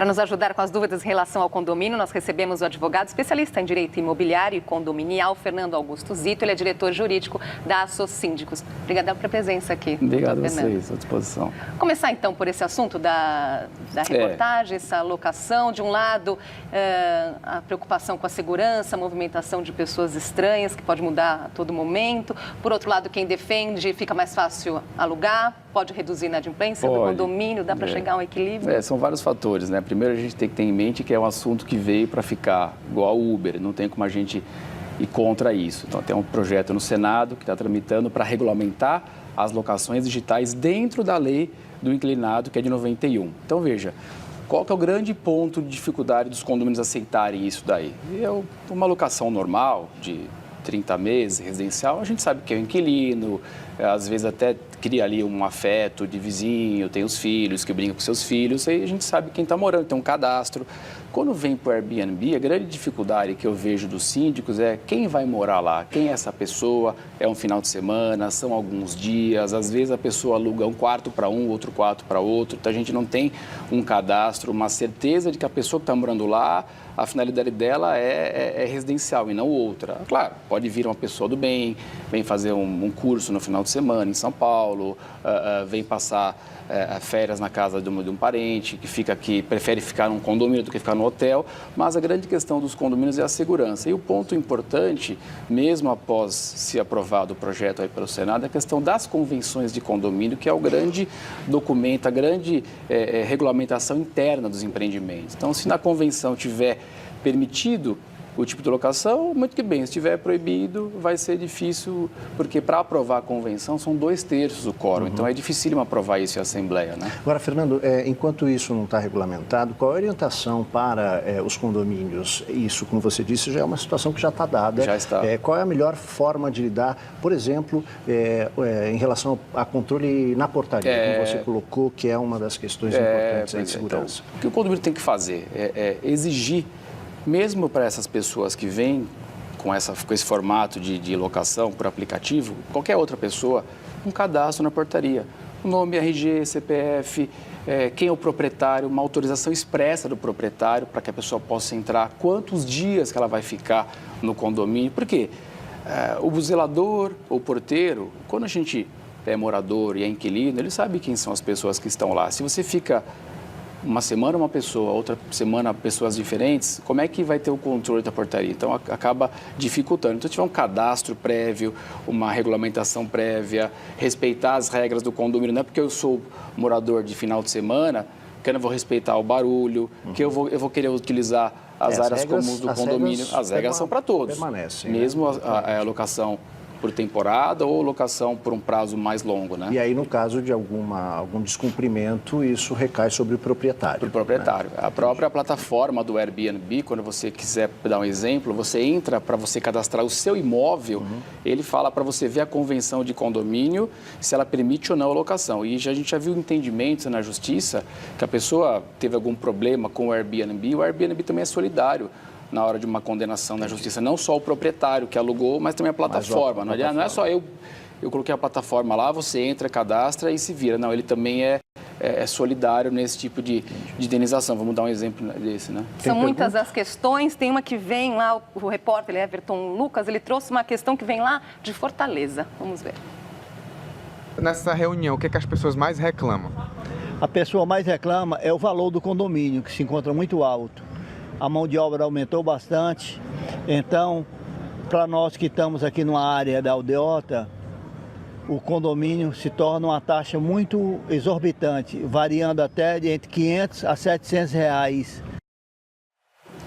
Para nos ajudar com as dúvidas em relação ao condomínio, nós recebemos o advogado especialista em direito imobiliário e condominial, Fernando Augusto Zito. Ele é diretor jurídico da Assosíndicos. Obrigada pela presença aqui. Obrigado a vocês, à disposição. Começar então por esse assunto da reportagem, essa locação. De um lado, a preocupação com a segurança, a movimentação de pessoas estranhas, que pode mudar a todo momento. Por outro lado, quem defende, fica mais fácil alugar, pode reduzir a inadimplência do condomínio, dá para chegar a um equilíbrio? São vários fatores, né? Primeiro, a gente tem que ter em mente que é um assunto que veio para ficar, igual ao Uber, não tem como a gente ir contra isso. Então, tem um projeto no Senado que está tramitando para regulamentar as locações digitais dentro da lei do inquilinato, que é de 91. Então, veja, qual que é o grande ponto de dificuldade dos condomínios aceitarem isso daí? Uma locação normal de 30 meses, residencial, a gente sabe que é o inquilino, às vezes até cria ali um afeto de vizinho, tem os filhos que brincam com seus filhos, aí a gente sabe quem está morando, tem um cadastro. Quando vem para o Airbnb, a grande dificuldade que eu vejo dos síndicos é quem vai morar lá, quem é essa pessoa, é um final de semana, são alguns dias, às vezes a pessoa aluga um quarto para um, outro quarto para outro, então a gente não tem um cadastro, uma certeza de que a pessoa que está morando lá, a finalidade dela é residencial e não outra. Claro, pode vir uma pessoa do bem, vem fazer um curso no final de semana em São Paulo, vem passar férias na casa de um parente, que fica aqui, prefere ficar num condomínio do que ficar no hotel, mas a grande questão dos condomínios é a segurança. E o ponto importante, mesmo após se aprovado o projeto aí pelo Senado, é a questão das convenções de condomínio, que é o grande documento, a grande regulamentação interna dos empreendimentos. Então, se na convenção tiver permitido o tipo de locação, muito que bem. Se estiver proibido, vai ser difícil, porque para aprovar a convenção são 2/3 do quórum. Então é dificílimo aprovar isso em Assembleia, né? Agora, Fernando, enquanto isso não está regulamentado, qual a orientação para os condomínios? Isso, como você disse, já é uma situação que já está dada. Já está. Qual é a melhor forma de lidar, por exemplo, em relação a controle na portaria, como você colocou, que é uma das questões importantes de segurança? Então, o que o condomínio tem que fazer é exigir, mesmo para essas pessoas que vêm com esse formato de locação por aplicativo, qualquer outra pessoa, um cadastro na portaria. O nome, RG, CPF, quem é o proprietário, uma autorização expressa do proprietário para que a pessoa possa entrar, quantos dias que ela vai ficar no condomínio. Por quê? O zelador, o porteiro, quando a gente é morador e é inquilino, ele sabe quem são as pessoas que estão lá. Se você fica uma semana uma pessoa, outra semana pessoas diferentes, como é que vai ter o controle da portaria? Então, acaba dificultando. Então, se tiver um cadastro prévio, uma regulamentação prévia, respeitar as regras do condomínio, não é porque eu sou morador de final de semana que eu não vou respeitar o barulho, que eu vou querer utilizar as áreas comuns do condomínio. As regras são para todos. Permanecem. Mesmo a locação por temporada ou locação por um prazo mais longo, né? E aí, no caso de algum descumprimento, isso recai sobre o proprietário. Para o proprietário. Né? A própria plataforma do Airbnb, quando você quiser dar um exemplo, você entra para você cadastrar o seu imóvel, ele fala para você ver a convenção de condomínio, se ela permite ou não a locação. E a gente já viu entendimentos na justiça que a pessoa teve algum problema com o Airbnb também é solidário na hora de uma condenação na justiça, não só o proprietário que alugou, mas também a plataforma. Não é só eu coloquei a plataforma lá, você entra, cadastra e se vira. Não, ele também é solidário nesse tipo de indenização. Vamos dar um exemplo desse, né? São muitas as questões, tem uma que vem lá, o repórter Everton Lucas, ele trouxe uma questão que vem lá de Fortaleza. Vamos ver. Nessa reunião, o que as pessoas mais reclamam? A pessoa mais reclama é o valor do condomínio, que se encontra muito alto. A mão de obra aumentou bastante, então, para nós que estamos aqui numa área da aldeota, o condomínio se torna uma taxa muito exorbitante, variando até de entre 500 a 700 reais.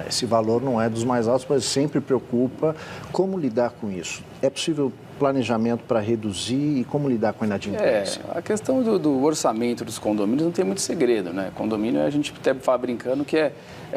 Esse valor não é dos mais altos, mas sempre preocupa. Como lidar com isso? É possível planejamento para reduzir e como lidar com a inadimplência? A questão do orçamento dos condomínios não tem muito segredo, né? Condomínio, a gente até fala brincando que é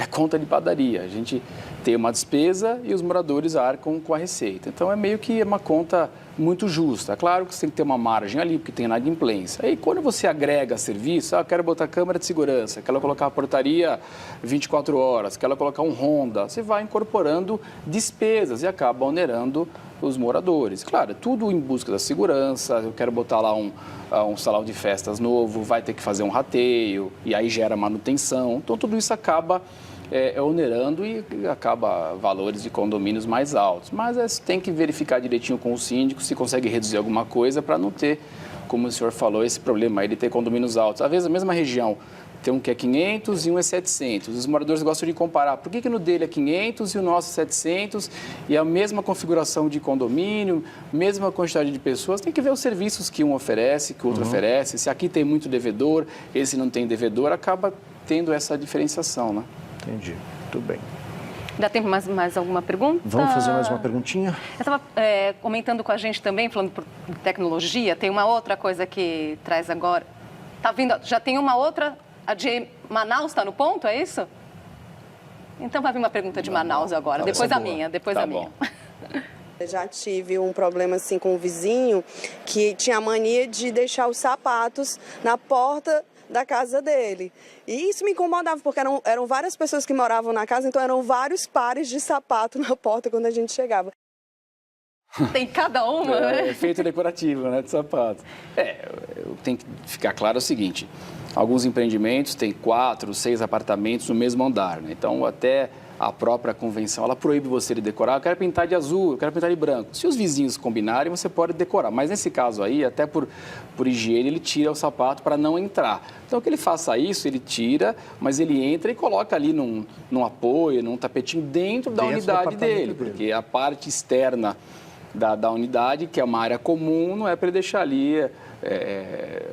conta de padaria. A gente tem uma despesa e os moradores arcam com a receita. Então, é meio que uma conta muito justa. Claro que você tem que ter uma margem ali, porque tem inadimplência. Aí, quando você agrega serviço, eu quero botar câmera de segurança, quero colocar a portaria 24 horas, quero colocar um Honda, você vai incorporando despesas e acaba onerando os moradores. Claro, tudo em busca da segurança, eu quero botar lá um salão de festas novo, vai ter que fazer um rateio, e aí gera manutenção. Então, tudo isso acaba onerando e acaba valores de condomínios mais altos. Mas tem que verificar direitinho com o síndico se consegue reduzir alguma coisa para não ter, como o senhor falou, esse problema aí de ter condomínios altos. Às vezes, a mesma região tem um que é 500 e um é 700. Os moradores gostam de comparar. Por que no dele é 500 e o nosso é 700? E a mesma configuração de condomínio, mesma quantidade de pessoas. Tem que ver os serviços que um oferece, que o outro oferece. Se aqui tem muito devedor, esse não tem devedor, acaba tendo essa diferenciação, né? Entendi. Muito bem. Dá tempo mais alguma pergunta? Vamos fazer mais uma perguntinha? Eu estava comentando com a gente também, falando por tecnologia, tem uma outra coisa que traz agora. Tá vindo, já tem uma outra, a de Manaus está no ponto, é isso? Então vai vir uma pergunta de Manaus agora, depois a minha, Eu já tive um problema assim com o vizinho que tinha a mania de deixar os sapatos na porta da casa dele. E isso me incomodava, porque eram várias pessoas que moravam na casa, então eram vários pares de sapato na porta quando a gente chegava. Tem cada uma, né? É efeito decorativo, né, de sapato. Tem que ficar claro o seguinte, alguns empreendimentos têm 4, 6 apartamentos no mesmo andar, né? Então, até a própria convenção, ela proíbe você de decorar, eu quero pintar de azul, eu quero pintar de branco. Se os vizinhos combinarem, você pode decorar, mas nesse caso aí, até por higiene, ele tira o sapato para não entrar. Então, que ele faça isso, ele tira, mas ele entra e coloca ali num apoio, num tapetinho dentro da unidade dele, porque a parte externa da unidade, que é uma área comum, não é para ele deixar ali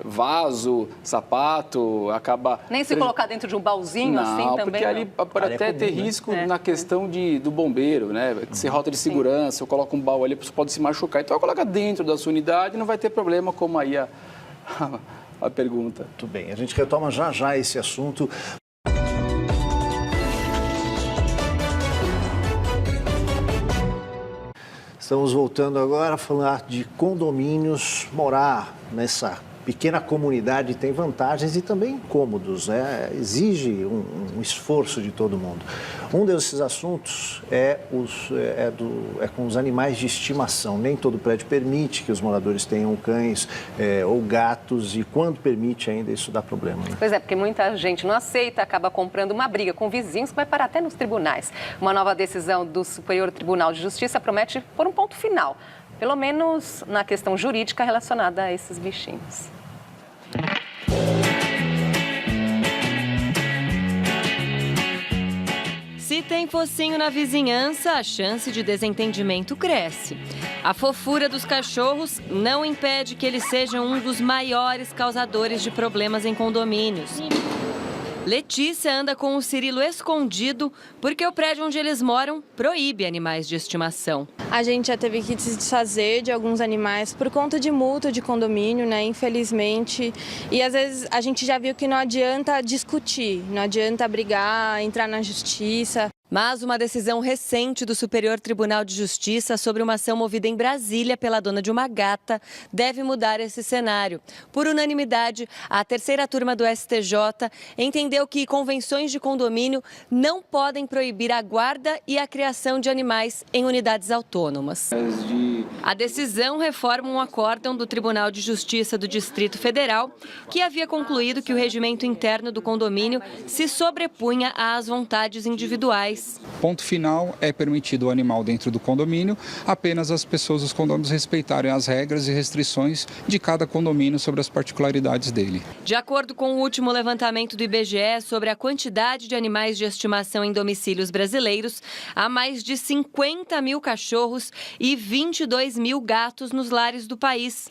vaso, sapato, acaba... Nem se colocar dentro de um baúzinho assim também? Não, porque ali pode até ter risco na questão do bombeiro, né? Se rota de segurança, eu coloco um baú ali, você pode se machucar. Então, coloca dentro da sua unidade, não vai ter problema, como aí a pergunta. Muito bem, a gente retoma já esse assunto. Estamos voltando agora a falar de condomínios. Morar nessa pequena comunidade tem vantagens e também incômodos, né? Exige um esforço de todo mundo. Um desses assuntos é com os animais de estimação. Nem todo prédio permite que os moradores tenham cães ou gatos, e quando permite ainda isso dá problema, né? Pois é, porque muita gente não aceita, acaba comprando uma briga com vizinhos que vai parar até nos tribunais. Uma nova decisão do Superior Tribunal de Justiça promete pôr um ponto final, pelo menos na questão jurídica relacionada a esses bichinhos. Se tem focinho na vizinhança, a chance de desentendimento cresce. A fofura dos cachorros não impede que eles sejam um dos maiores causadores de problemas em condomínios. Letícia anda com o Cirilo escondido porque o prédio onde eles moram proíbe animais de estimação. A gente já teve que se desfazer de alguns animais por conta de multa de condomínio, né? Infelizmente. E às vezes a gente já viu que não adianta discutir, não adianta brigar, entrar na justiça. Mas uma decisão recente do Superior Tribunal de Justiça sobre uma ação movida em Brasília pela dona de uma gata deve mudar esse cenário. Por unanimidade, a terceira turma do STJ entendeu que convenções de condomínio não podem proibir a guarda e a criação de animais em unidades autônomas. A decisão reforma um acórdão do Tribunal de Justiça do Distrito Federal, que havia concluído que o regimento interno do condomínio se sobrepunha às vontades individuais. Ponto final, é permitido o animal dentro do condomínio, apenas as pessoas dos condomínios respeitarem as regras e restrições de cada condomínio sobre as particularidades dele. De acordo com o último levantamento do IBGE sobre a quantidade de animais de estimação em domicílios brasileiros, há mais de 50 mil cachorros e 22 mil gatos nos lares do país.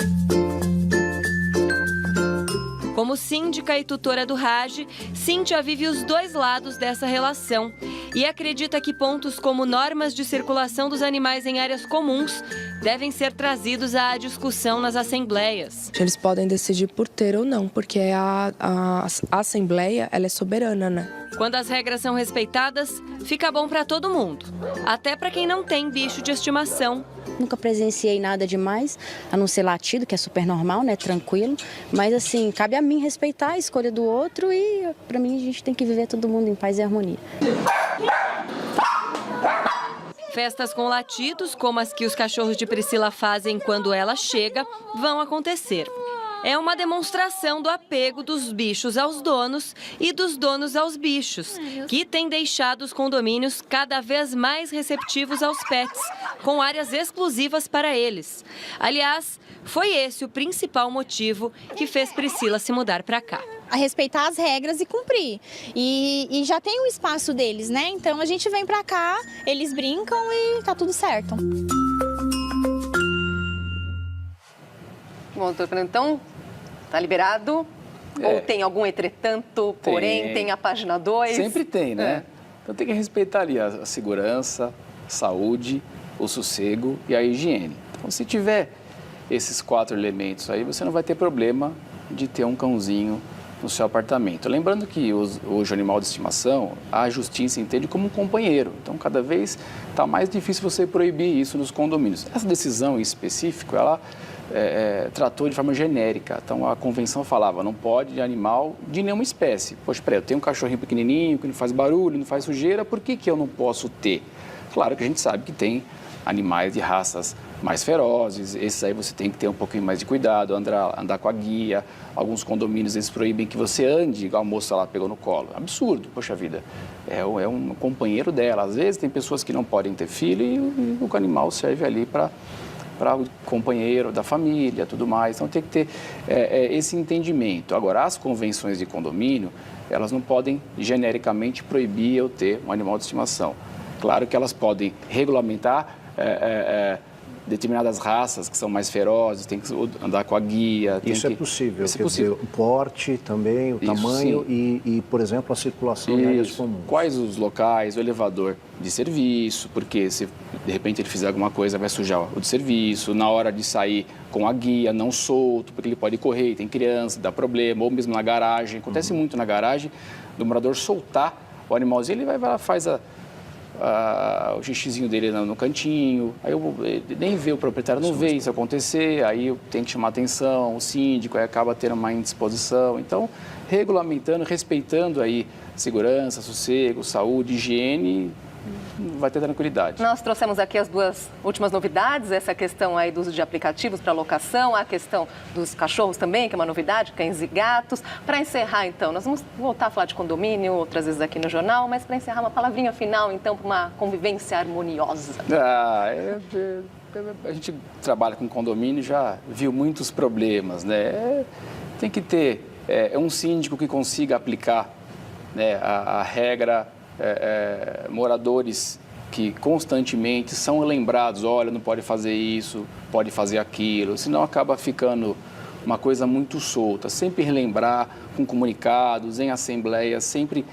Como síndica e tutora do RAGE, Cíntia vive os dois lados dessa relação e acredita que pontos como normas de circulação dos animais em áreas comuns devem ser trazidos à discussão nas assembleias. Eles podem decidir por ter ou não, porque a assembleia ela é soberana, né? Quando as regras são respeitadas, fica bom para todo mundo, até para quem não tem bicho de estimação. Nunca presenciei nada demais, a não ser latido, que é super normal, né, tranquilo. Mas assim, cabe a mim respeitar a escolha do outro e, para mim, a gente tem que viver todo mundo em paz e harmonia. Festas com latidos, como as que os cachorros de Priscila fazem quando ela chega, vão acontecer. É uma demonstração do apego dos bichos aos donos e dos donos aos bichos, que tem deixado os condomínios cada vez mais receptivos aos pets, com áreas exclusivas para eles. Aliás, foi esse o principal motivo que fez Priscila se mudar para cá. A respeitar as regras e cumprir. E já tem o espaço deles, né? Então a gente vem pra cá, eles brincam e tá tudo certo. Bom, doutor Fernando, então, tá liberado? Ou tem algum entretanto, porém, tem a página 2? Sempre tem, né? Então tem que respeitar ali a segurança, a saúde, o sossego e a higiene. Então, se tiver esses 4 elementos aí, você não vai ter problema de ter um cãozinho no seu apartamento. Lembrando que hoje o animal de estimação, a justiça entende como um companheiro. Então, cada vez está mais difícil você proibir isso nos condomínios. Essa decisão em específico, ela tratou de forma genérica. Então, a convenção falava, não pode de animal de nenhuma espécie. Poxa, peraí, eu tenho um cachorrinho pequenininho que não faz barulho, não faz sujeira, por que eu não posso ter? Claro que a gente sabe que tem animais de raças mais ferozes, esses aí você tem que ter um pouquinho mais de cuidado, andar com a guia. Alguns condomínios, eles proíbem que você ande, igual a moça lá pegou no colo. Absurdo, poxa vida, é um companheiro dela. Às vezes tem pessoas que não podem ter filho e o animal serve ali para o companheiro da família, tudo mais. Então tem que ter esse entendimento. Agora, as convenções de condomínio, elas não podem genericamente proibir eu ter um animal de estimação. Claro que elas podem regulamentar determinadas raças que são mais ferozes, tem que andar com a guia. Isso é possível, quer dizer, o porte também, o tamanho e, por exemplo, a circulação em áreas comuns. Quais os locais, o elevador de serviço, porque se de repente ele fizer alguma coisa vai sujar o de serviço, na hora de sair com a guia, não solto, porque ele pode correr e tem criança, dá problema, ou mesmo na garagem. Acontece muito na garagem, do morador soltar o animalzinho, ele vai lá, faz o xixizinho dele no cantinho, aí ele nem vê, o proprietário não vê isso acontecer, aí tem que chamar atenção, o síndico, aí acaba tendo uma indisposição. Então, regulamentando, respeitando aí segurança, sossego, saúde, higiene, vai ter tranquilidade. Nós trouxemos aqui as 2 últimas novidades, essa questão aí do uso de aplicativos para locação, a questão dos cachorros também, que é uma novidade, cães e gatos. Para encerrar, então, nós vamos voltar a falar de condomínio outras vezes aqui no jornal, mas para encerrar, uma palavrinha final, então, para uma convivência harmoniosa. A gente trabalha com condomínio, já viu muitos problemas, né? Tem que ter um síndico que consiga aplicar, né, a regra. Moradores que constantemente são lembrados, olha, não pode fazer isso, pode fazer aquilo, senão acaba ficando uma coisa muito solta. Sempre relembrar com comunicados, em assembleia, sempre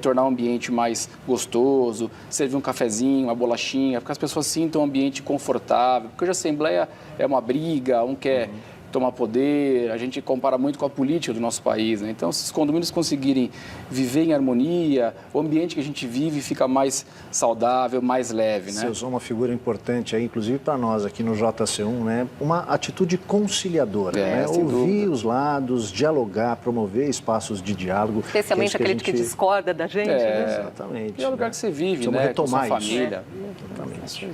tornar o ambiente mais gostoso, servir um cafezinho, uma bolachinha, para que as pessoas sintam um ambiente confortável, porque hoje a assembleia é uma briga, um quer tomar poder, a gente compara muito com a política do nosso país, né? Então, se os condomínios conseguirem viver em harmonia, o ambiente que a gente vive fica mais saudável, mais leve, né? Você usou uma figura importante aí, inclusive para nós aqui no JC1, né? Uma atitude conciliadora, né? Ouvir os lados, dialogar, promover espaços de diálogo. Especialmente aquele que discorda da gente, né? Exatamente. É o lugar que você vive, Vamos né? retomar com sua família. Exatamente.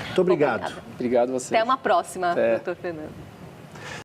Muito obrigado. Obrigado a você. Até uma próxima, doutor Fernando.